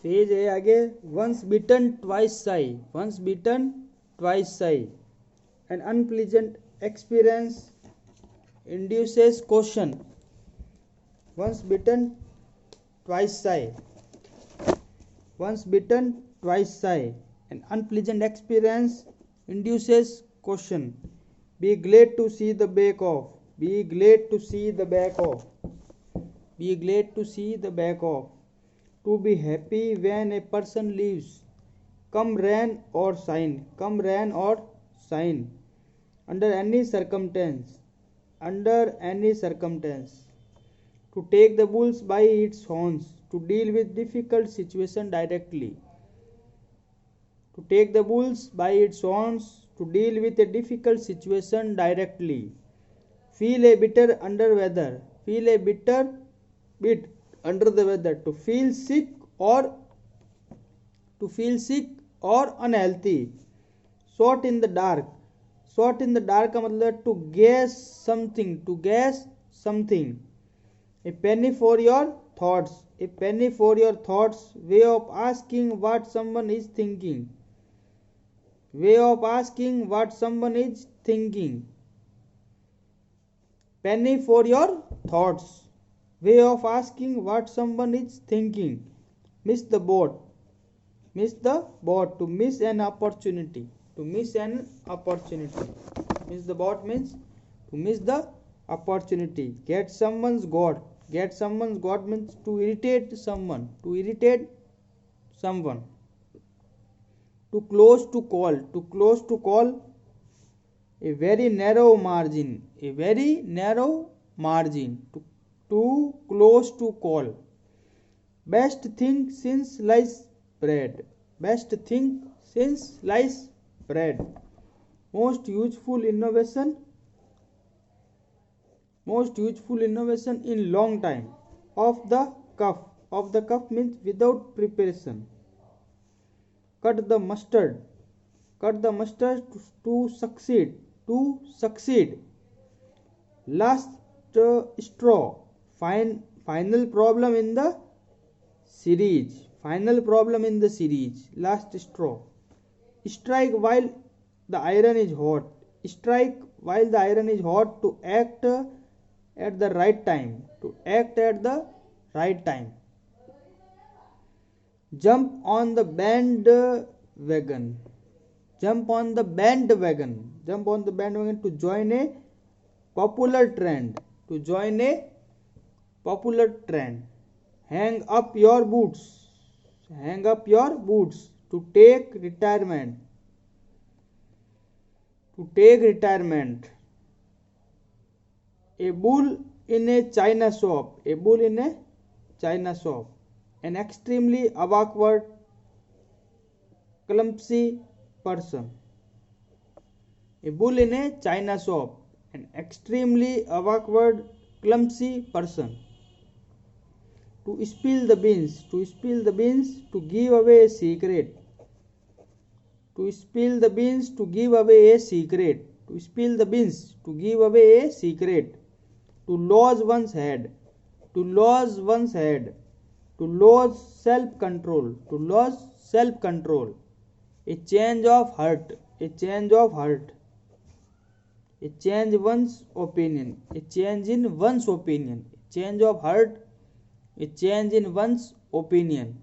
Page है आगे. Once bitten, twice shy. Once bitten, twice shy. An unpleasant experience induces caution. Once bitten, twice shy. Once bitten, twice shy. An unpleasant experience induces caution. Be glad to see the back of. Be glad to see the back of. Be glad to see the back of. To be happy when a person leaves. Come rain or shine. Come rain or shine. Under any circumstance. Under any circumstance. To take the bulls by its horns. To deal with difficult situation directly. To take the bulls by its horns. To deal with a difficult situation directly. Feel a bitter under weather. Feel a bitter bit under the weather. To feel sick or unhealthy. Shot in the dark. Shot in the dark का मतलब to guess something. To guess something. A penny for your thoughts. A penny for your thoughts. Way of asking what someone is thinking. Way of asking what someone is thinking. Penny for your thoughts. Way of asking what someone is thinking. Miss the boat. Miss the boat. To miss an opportunity. To miss an opportunity. Miss the boat means to miss the opportunity. Get someone's god. Get someone's god means to irritate someone. To irritate someone. To close to call. To close to call. A very narrow margin. A very narrow margin. To close to call. Best thing since sliced bread. Best thing since sliced bread. Most useful innovation. Most useful innovation in long time. Off the cuff. Off the cuff means without preparation. Cut the mustard. Cut the mustard to succeed. To succeed. Last straw. Final problem in the series. Final problem in the series. Last straw. Strike while the iron is hot. Strike while the iron is hot. To act at the right time. To act at the right time. Jump on the bandwagon. Jump on the bandwagon. Jump on the bandwagon to join a popular trend. To join a popular trend. Hang up your boots. Hang up your boots. To take retirement. To take retirement. A bull in a china shop. A bull in a china shop. An extremely awkward, clumsy person. A bull in a china shop. An extremely awkward, clumsy person. To spill the beans. To spill the beans. To give away a secret. To spill the beans. To give away a secret. To spill the beans. To give away a secret. To lose one's head. To lose one's head. To lose self-control. To lose self-control. A change of heart. A change of heart. A change one's opinion. A change in one's opinion. A change of heart. A change in one's opinion.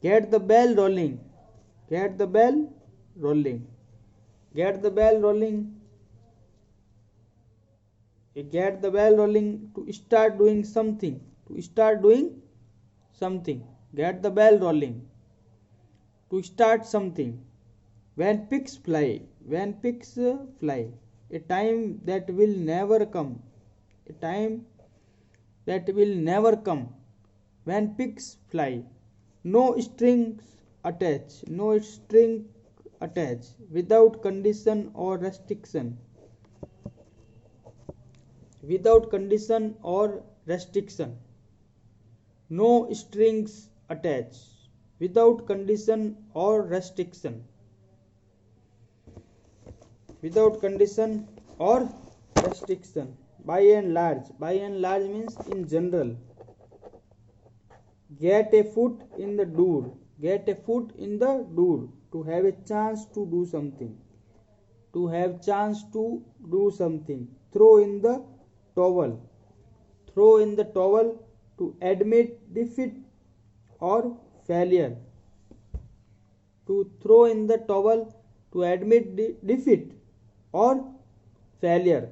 Get the bell rolling. Get the bell rolling. Get the bell rolling. Get the bell rolling. To start doing something. To start doing something. Get the bell rolling. To start something. When pigs fly. When pigs fly. A time that will never come. A time that will never come. When pigs fly. No strings attached. No string attached. Without condition or restriction. Without condition or restriction. No strings attached. Without condition or restriction. Without condition or restriction. By and large. By and large means in general. Get a foot in the door. Get a foot in the door. To have a chance to do something. To have chance to do something. Throw in the towel. Throw in the towel. To admit defeat or failure. To throw in the towel. To admit defeat or failure.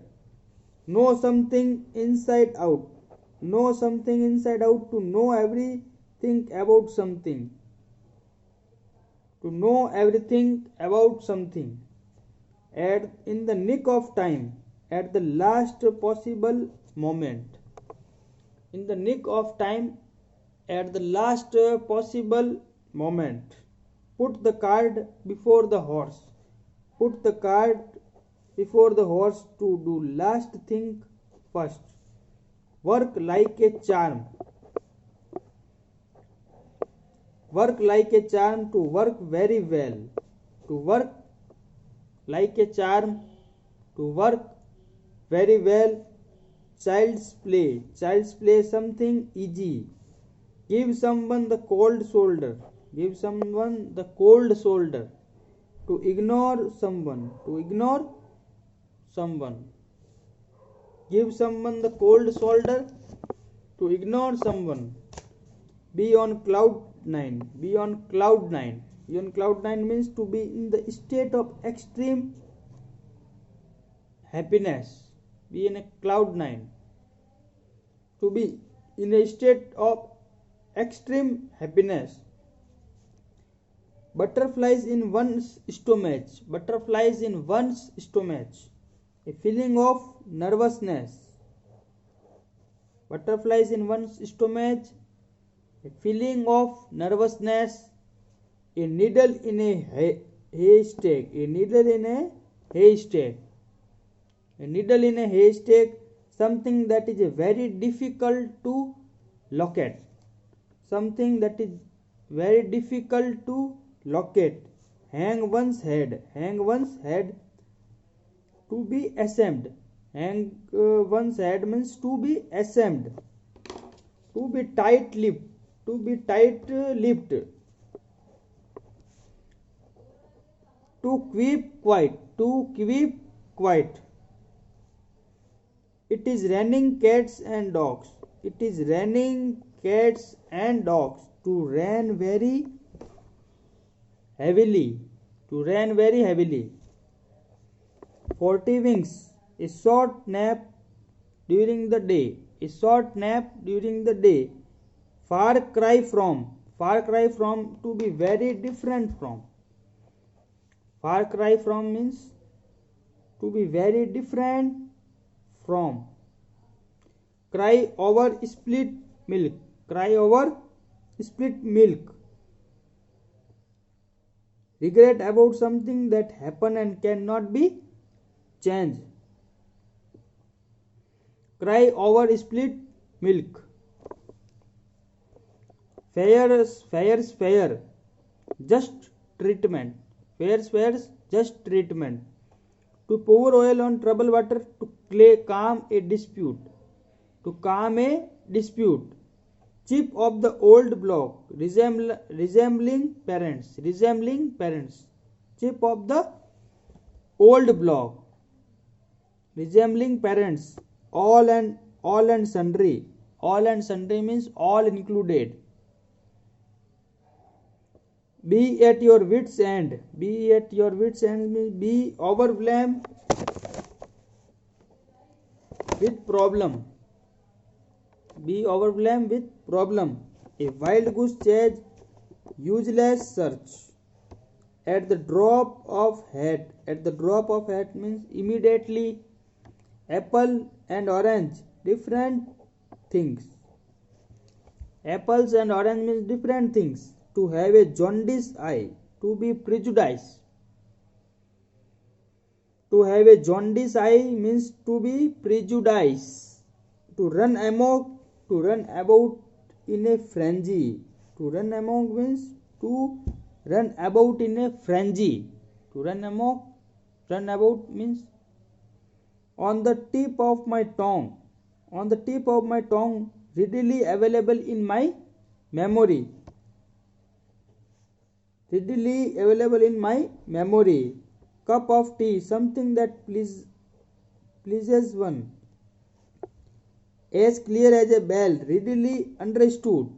Know something inside out. Know something inside out. To know everything about something. To know everything about something. In the nick of time. At the last possible moment. In the nick of time. At the last possible moment. Put the cart before the horse. Put the cart before the horse. To do last thing first. Work like a charm. Work like a charm. To work very well. To work like a charm. To work very well. Child's play. Child's play something easy. Give someone the cold shoulder. Give someone the cold shoulder. To ignore someone. To ignore someone. Give someone the cold shoulder. To ignore someone. Be on cloud nine. Be on cloud nine. Be on cloud nine means to be in the state of extreme happiness. Be in a cloud nine. To be in a state of extreme happiness. Butterflies in one's stomach. Butterflies in one's stomach. A feeling of nervousness. Butterflies in one's stomach. A feeling of nervousness. A needle in a haystack. A needle in a haystack. A needle in a haystack. Something that is very difficult to locate. Something that is very difficult to locate. Hang one's head. Hang one's head. To be ashamed. Hang one's head means to be ashamed. To be tight-lipped. To be tight-lipped. To keep quiet. To keep quiet. It is raining cats and dogs. It is raining cats and dogs. To rain very heavily. To rain very heavily. 40 wings. A short nap during the day. A short nap during the day. Far cry from. Far cry from. To be very different from. Far cry from means to be very different from. Cry over split milk. Cry over split milk. Regret about something that happened and cannot be changed. Cry over split milk. Fair. Just treatment. Fair, just treatment. To pour oil on troubled water. To calm a dispute. To calm a dispute. Chip of the old block. Resembling parents. Resembling parents. Chip of the old block. Resembling parents. All and sundry. All and sundry means all included. Be at your wits' end. Be at your wits' end means be overwhelmed with problem. Be overwhelmed with problem. A wild goose chase, useless search. At the drop of hat. At the drop of hat means immediately. Apple and orange, different things. Apples and orange means different things. To have a jaundiced eye. To be prejudiced. To have a jaundiced eye means to be prejudiced. To run amok. To run about in a frenzy. To run amok means to run about in a frenzy. To run amok. Run about means on the tip of my tongue. On the tip of my tongue. Readily available in my memory, readily available in my memory. Cup of tea, something that pleases one. As clear as a bell, readily understood.